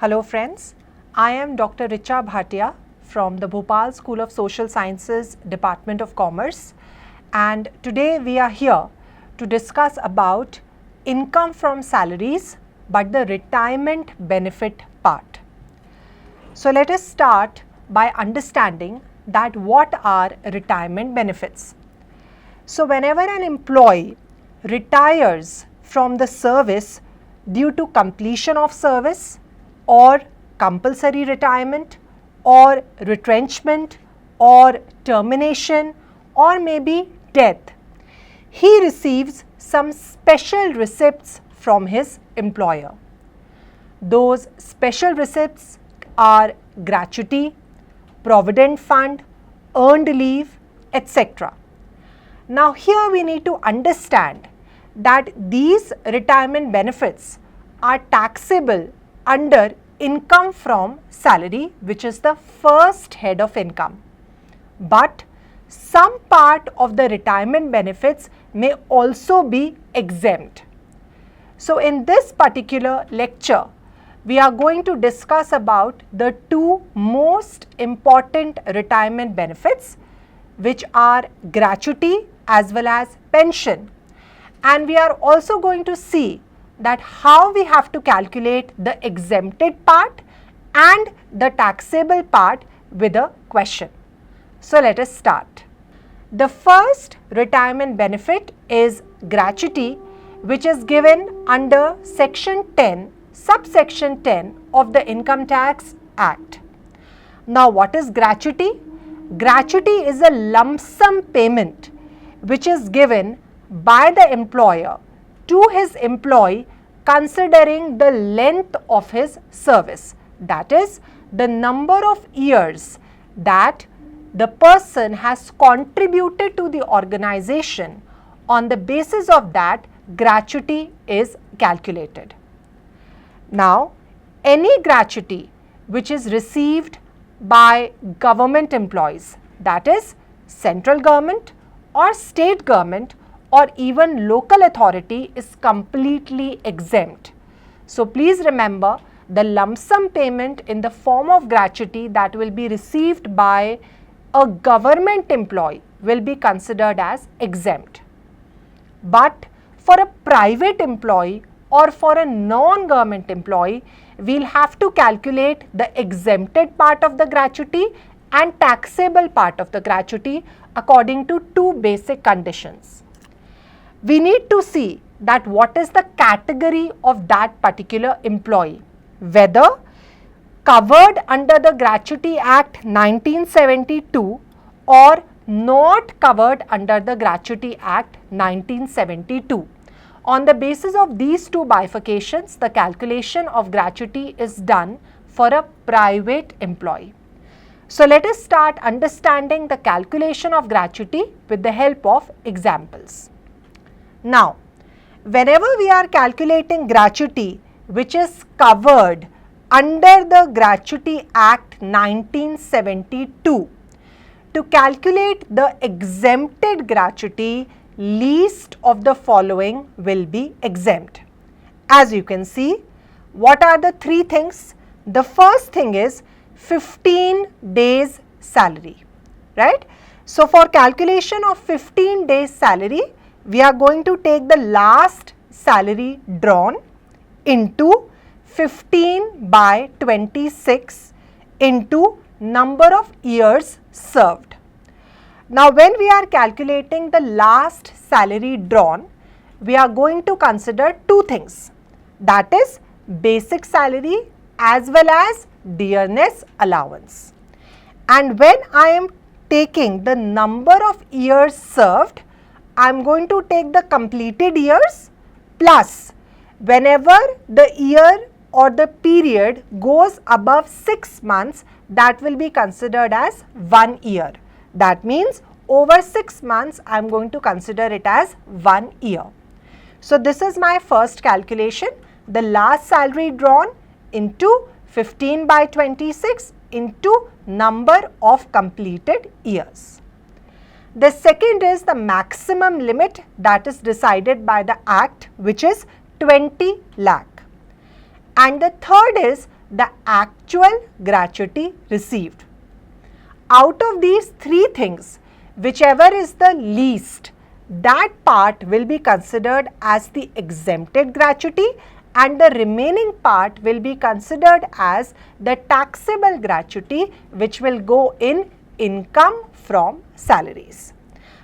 Hello friends, I am Dr. Richa Bhatia from the Bhopal School of Social Sciences, Department of Commerce, and today we are here to discuss about income from salaries but the retirement benefit part. So let us start by understanding that what are retirement benefits. So whenever an employee retires from the service due to completion of service or compulsory retirement or retrenchment or termination or maybe death, he receives some special receipts from his employer. Those special receipts are gratuity, provident fund, earned leave, etc. Now here we need to understand that these retirement benefits are taxable under income from salary, which is the first head of income. But some part of the retirement benefits may also be exempt. So in this particular lecture, we are going to discuss about the two most important retirement benefits, which are gratuity as well as pension. And we are also going to see that how we have to calculate the exempted part and the taxable part with a question. So let us start. The first retirement benefit is gratuity, which is given under section 10, subsection 10 of the Income Tax Act. Now what is gratuity? Gratuity is a lump sum payment which is given by the employer to his employee considering the length of his service, that is the number of years that the person has contributed to the organization. On the basis of that, gratuity is calculated. Now, any gratuity which is received by government employees, that is central government or state government or even local authority, is completely exempt. So please remember, the lump sum payment in the form of gratuity that will be received by a government employee will be considered as exempt. But for a private employee or for a non-government employee, we will have to calculate the exempted part of the gratuity and taxable part of the gratuity according to two basic conditions. We need to see that what is the category of that particular employee, whether covered under the Gratuity Act 1972 or not covered under the Gratuity Act 1972. On the basis of these two bifurcations, the calculation of gratuity is done for a private employee. So let us start understanding the calculation of gratuity with the help of examples. Now, whenever we are calculating gratuity which is covered under the Gratuity Act 1972, to calculate the exempted gratuity, least of the following will be exempt. As you can see, what are the three things? The first thing is 15 days salary, right? So for calculation of 15 days salary, we are going to take the last salary drawn into 15 by 26 into number of years served. Now when we are calculating the last salary drawn, we are going to consider two things, that is basic salary as well as dearness allowance. And when I am taking the number of years served, I am going to take the completed years plus whenever the year or the period goes above 6 months, that will be considered as 1 year. That means over 6 months I am going to consider it as 1 year. So this is my first calculation, the last salary drawn into 15 by 26 into number of completed years. The second is the maximum limit that is decided by the Act, which is 20 lakh. And the third is the actual gratuity received. Out of these three things, whichever is the least, that part will be considered as the exempted gratuity, and the remaining part will be considered as the taxable gratuity, which will go in income from salaries.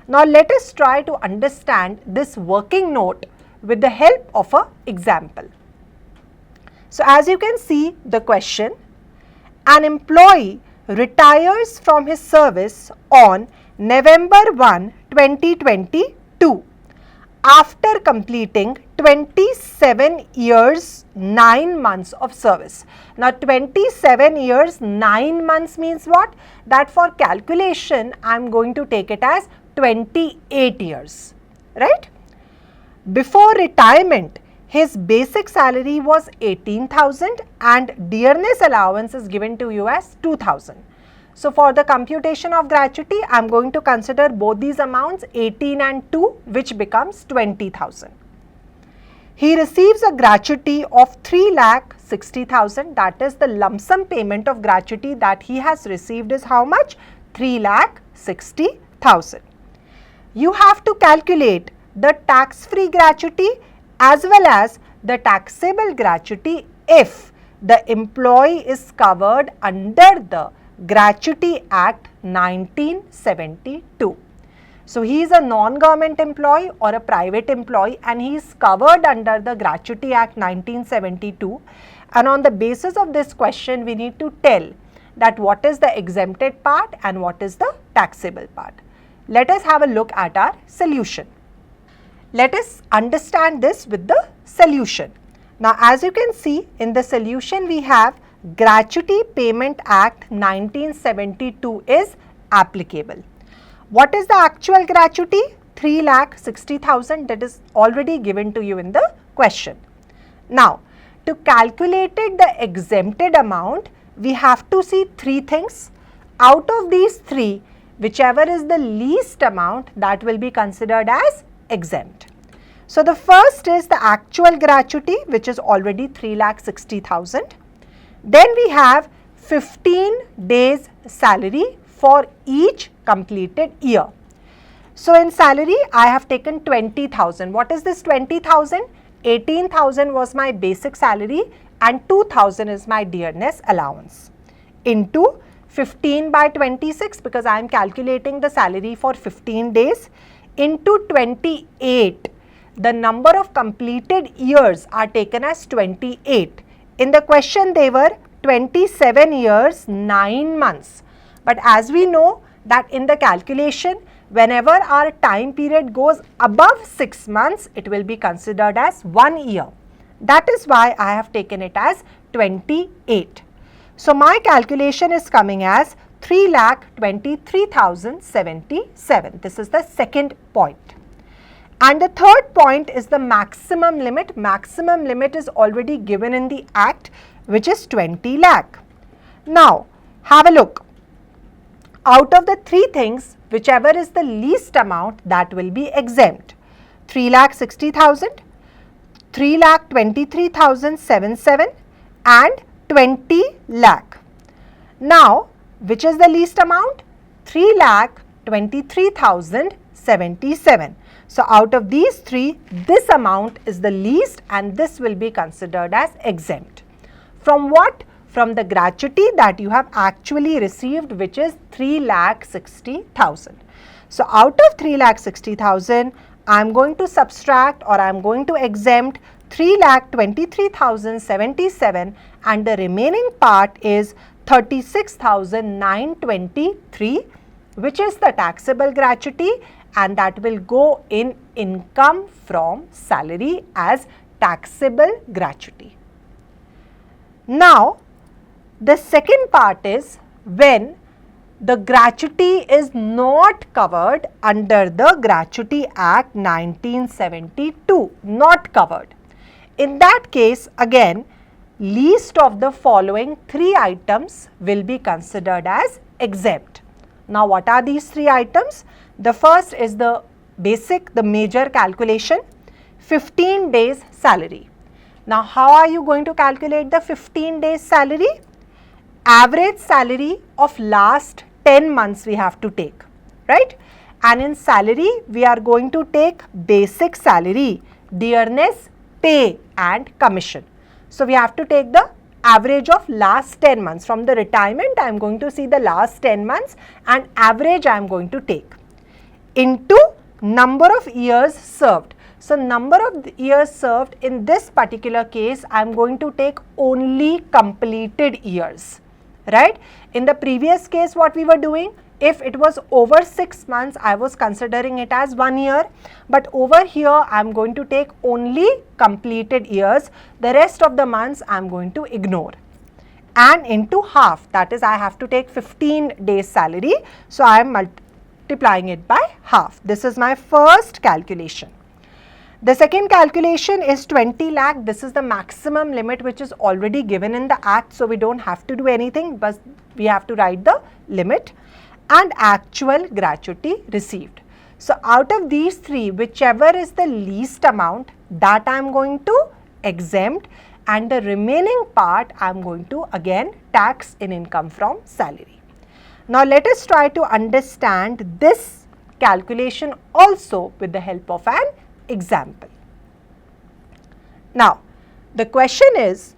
Now, let us try to understand this working note with the help of an example. So, as you can see the question, an employee retires from his service on November 1, 2022 after completing 27 years 9 months of service. Now, 27 years 9 months means what? That for calculation I am going to take it as 28 years, right? Before retirement, his basic salary was 18,000 and dearness allowance is given to you as 2,000. So, for the computation of gratuity, I am going to consider both these amounts 18 and 2, which becomes 20,000. He receives a gratuity of 3,60,000, that is the lump sum payment of gratuity that he has received is how much? 3,60,000. You have to calculate the tax-free gratuity as well as the taxable gratuity if the employee is covered under the Gratuity Act 1972. So, he is a non-government employee or a private employee and he is covered under the Gratuity Act 1972, and on the basis of this question we need to tell that what is the exempted part and what is the taxable part. Let us have a look at our solution. Let us understand this with the solution. Now, as you can see in the solution we have Gratuity Payment Act 1972 is applicable. What is the actual gratuity? 3,60,000, that is already given to you in the question. Now, to calculate the exempted amount, we have to see three things. Out of these three, whichever is the least amount, that will be considered as exempt. So, the first is the actual gratuity, which is already 3,60,000. Then we have 15 days salary for each completed year. So, in salary I have taken 20,000. What is this 20,000? 18,000 was my basic salary and 2,000 is my dearness allowance into 15 by 26, because I am calculating the salary for 15 days, into 28. The number of completed years are taken as 28. In the question they were 27 years 9 months, but as we know that in the calculation whenever our time period goes above 6 months, it will be considered as 1 year. That is why I have taken it as 28. So, my calculation is coming as 3,23,077. This is the second point. And the third point is the maximum limit. Maximum limit is already given in the Act, which is 20 lakh. Now, have a look. Out of the three things, whichever is the least amount, that will be exempt. 3,60,000, 3,23,077 and 20 lakh. Now, which is the least amount? 3,23,077. So, out of these three, this amount is the least and this will be considered as exempt. From what? From the gratuity that you have actually received, which is 3,60,000. So, out of 3,60,000, I am going to subtract or I am going to exempt 3,23,077 and the remaining part is 36,923, which is the taxable gratuity, and that will go in income from salary as taxable gratuity. Now, the second part is when the gratuity is not covered under the Gratuity Act 1972, not covered. In that case, again, least of the following three items will be considered as exempt. Now, what are these three items? The first is the basic, the major calculation, 15 days salary. Now, how are you going to calculate the 15 days salary? Average salary of last 10 months we have to take, right? And in salary, we are going to take basic salary, dearness, pay and commission. So, we have to take the average of last 10 months. From the retirement, I am going to see the last 10 months and average I am going to take into number of years served. So, number of years served in this particular case, I am going to take only completed years, right? In the previous case, what we were doing, if it was over 6 months, I was considering it as 1 year, but over here I am going to take only completed years, the rest of the months I am going to ignore, and into half, that is I have to take 15 days salary, so I am multiplying it by half. This is my first calculation. The second calculation is 20 lakh. This is the maximum limit which is already given in the act. So, we do not have to do anything, but we have to write the limit, and actual gratuity received. So, out of these three, whichever is the least amount, that I am going to exempt, and the remaining part I am going to again tax in income from salary. Now, let us try to understand this calculation also with the help of an example. Now, the question is,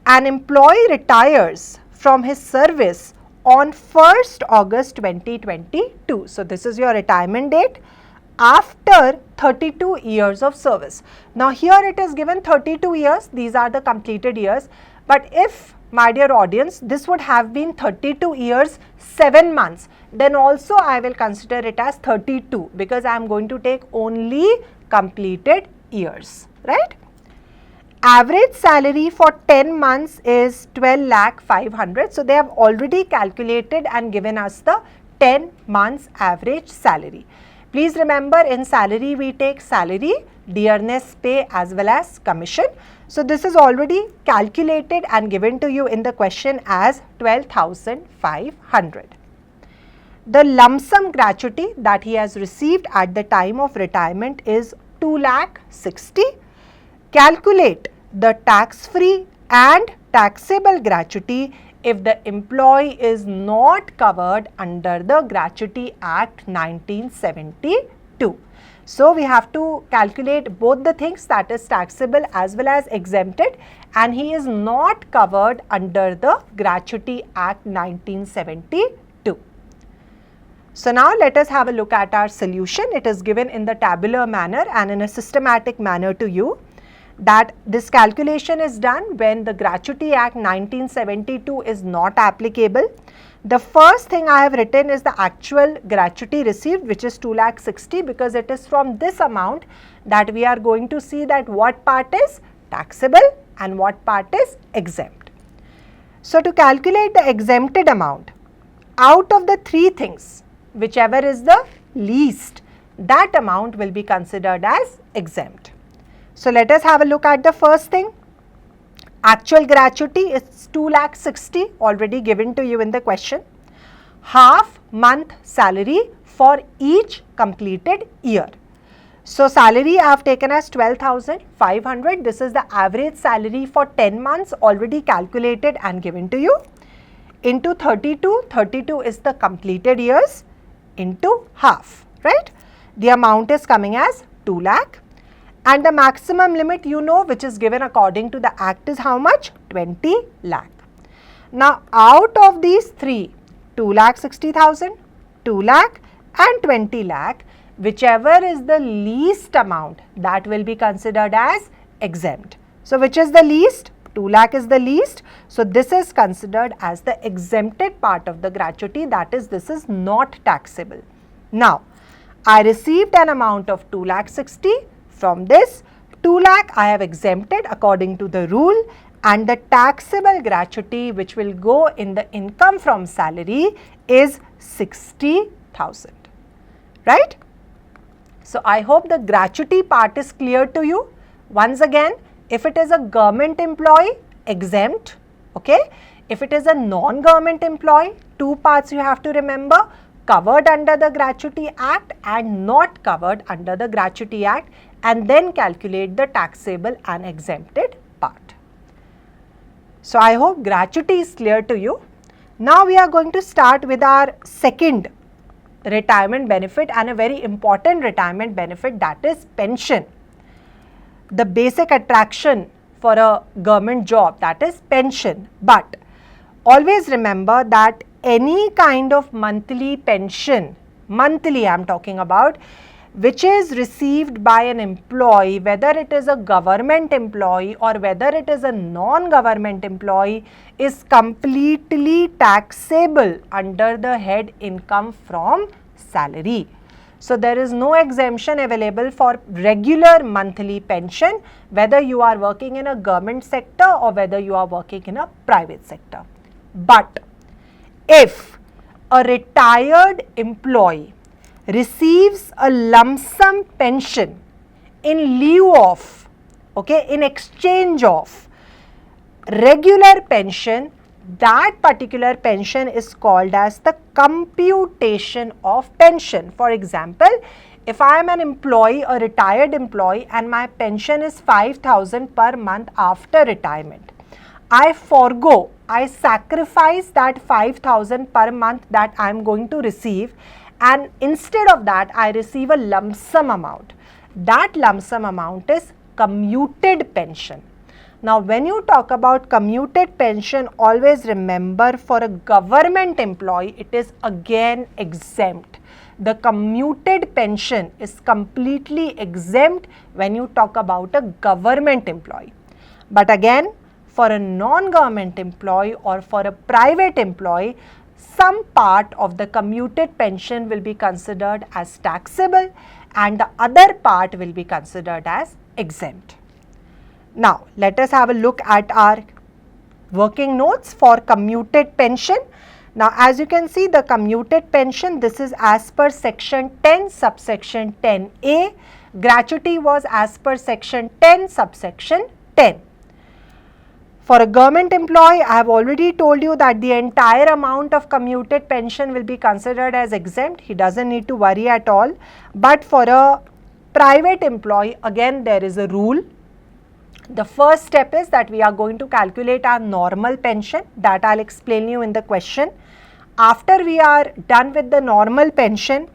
an employee retires from his service on 1st August 2022. So, this is your retirement date after 32 years of service. Now, here it is given 32 years, these are the completed years, but if, my dear audience, this would have been 32 years 7 months, then also I will consider it as 32 because I am going to take only completed years, right? Average salary for 10 months is 12,500,000. So, they have already calculated and given us the 10 months average salary. Please remember, in salary we take salary, dearness, pay as well as commission. So, this is already calculated and given to you in the question as 12,500. The lump sum gratuity that he has received at the time of retirement is 2,60,000. Calculate the tax-free and taxable gratuity if the employee is not covered under the Gratuity Act 1972. So, we have to calculate both the things, that is taxable as well as exempted, and he is not covered under the Gratuity Act 1972. So, now let us have a look at our solution. It is given in the tabular manner and in a systematic manner to you, that this calculation is done when the Gratuity Act 1972 is not applicable. The first thing I have written is the actual gratuity received, which is 2,60,000, because it is from this amount that we are going to see that what part is taxable and what part is exempt. So, to calculate the exempted amount, out of the three things, whichever is the least, that amount will be considered as exempt. So, let us have a look at the first thing. Actual gratuity is 2,60,000, already given to you in the question. Half month salary for each completed year. So, salary I have taken as 12,500. This is the average salary for 10 months, already calculated and given to you. Into 32, 32 is the completed years, into half, right? The amount is coming as 2 lakh. And the maximum limit, you know, which is given according to the act, is how much? 20 lakh. Now, out of these three, 2,60,000, 2 lakh and 20 lakh, whichever is the least amount, that will be considered as exempt. So, which is the least? 2 lakh is the least. So, this is considered as the exempted part of the gratuity, that is, this is not taxable. Now, I received an amount of 2,60,000. From this 2 lakh I have exempted according to the rule, and the taxable gratuity which will go in the income from salary is 60,000, right? So, I hope the gratuity part is clear to you. Once again, if it is a government employee, exempt, okay. If it is a non-government employee, two parts you have to remember: covered under the Gratuity Act and not covered under the Gratuity Act, and then calculate the taxable and exempted part. So I hope gratuity is clear to you. Now we are going to start with our second retirement benefit, and a very important retirement benefit, that is pension. The basic attraction for a government job, that is pension. But always remember that any kind of monthly pension, monthly I am talking about, which is received by an employee, whether it is a government employee or whether it is a non-government employee, is completely taxable under the head income from salary. So there is no exemption available for regular monthly pension, whether you are working in a government sector or whether you are working in a private sector. But if a retired employee receives a lump sum pension in lieu of, in exchange of regular pension, that particular pension is called as the computation of pension. For example, if I am an employee, a retired employee, and my pension is 5,000 per month after retirement, I sacrifice that 5,000 per month that I am going to receive, and instead of that I receive a lump sum amount. That lump sum amount is commuted pension. Now when you talk about commuted pension, always remember, for a government employee it is again exempt. The commuted pension is completely exempt when you talk about a government employee. But again, for a non-government employee or for a private employee, some part of the commuted pension will be considered as taxable and the other part will be considered as exempt. Now let us have a look at our working notes for commuted pension. Now as you can see, the commuted pension, this is as per section 10 subsection 10A. Gratuity was as per section 10 subsection 10. For a government employee, I have already told you that the entire amount of commuted pension will be considered as exempt. He doesn't need to worry at all. But for a private employee, again there is a rule. The first step is that we are going to calculate our normal pension, that I'll explain you in the question. After we are done with the normal pension,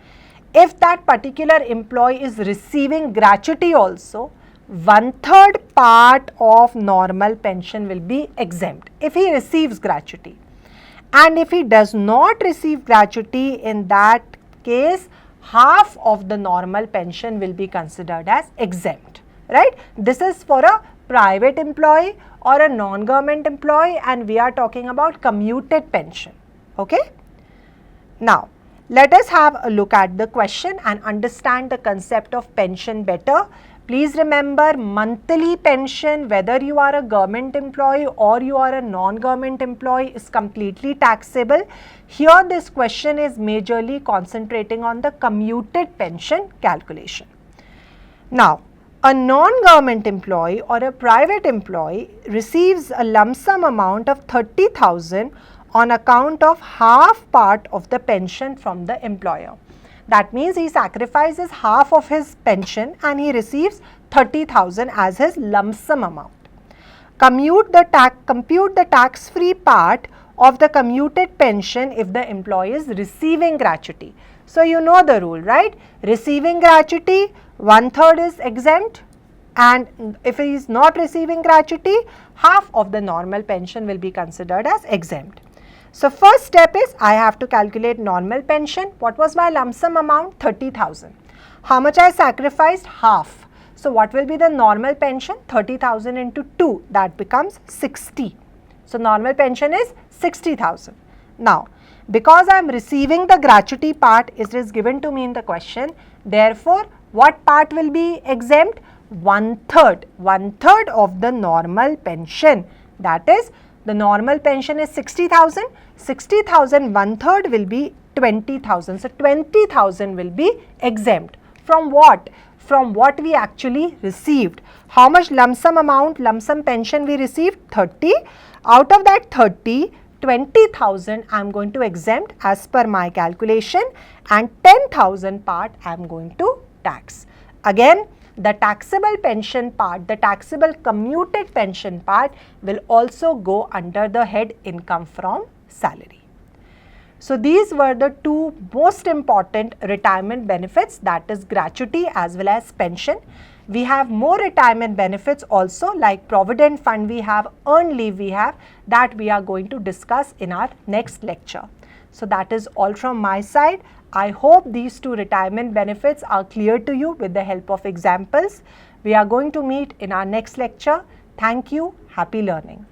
if that particular employee is receiving gratuity also, 1/3 part of normal pension will be exempt if he receives gratuity. And if he does not receive gratuity, in that case half of the normal pension will be considered as exempt, right? This is for a private employee or a non-government employee, and we are talking about commuted pension, okay? Now let us have a look at the question and understand the concept of pension better. Please remember, monthly pension, whether you are a government employee or you are a non-government employee, is completely taxable. Here this question is majorly concentrating on the commuted pension calculation. Now, a non-government employee or a private employee receives a lump sum amount of 30,000 on account of half part of the pension from the employer. That means he sacrifices half of his pension and he receives 30,000 as his lump sum amount. Compute the tax-free part of the commuted pension if the employee is receiving gratuity. So you know the rule, right? Receiving gratuity, 1/3 is exempt, and if he is not receiving gratuity, half of the normal pension will be considered as exempt. So first step is I have to calculate normal pension. What was my lump sum amount? 30,000. How much I sacrificed? Half. So what will be the normal pension? 30,000 into 2, that becomes 60. So normal pension is 60,000. Now because I am receiving the gratuity part, it is given to me in the question. Therefore what part will be exempt? 1/3. 1/3 of the normal pension. That is, the normal pension is 60,000. 60,000, 1/3 will be 20,000. So 20,000 will be exempt. From what? From what we actually received. How much lump sum amount, lump sum pension we received? 30. Out of that 30, 20,000 I am going to exempt as per my calculation, and 10,000 part I am going to tax. Again, the taxable pension part, the taxable commuted pension part will also go under the head income from salary. So these were the two most important retirement benefits, that is gratuity as well as pension. We have more retirement benefits also, like provident fund we have, earned leave we have, that we are going to discuss in our next lecture. So that is all from my side. I hope these two retirement benefits are clear to you with the help of examples. We are going to meet in our next lecture. Thank you. Happy learning.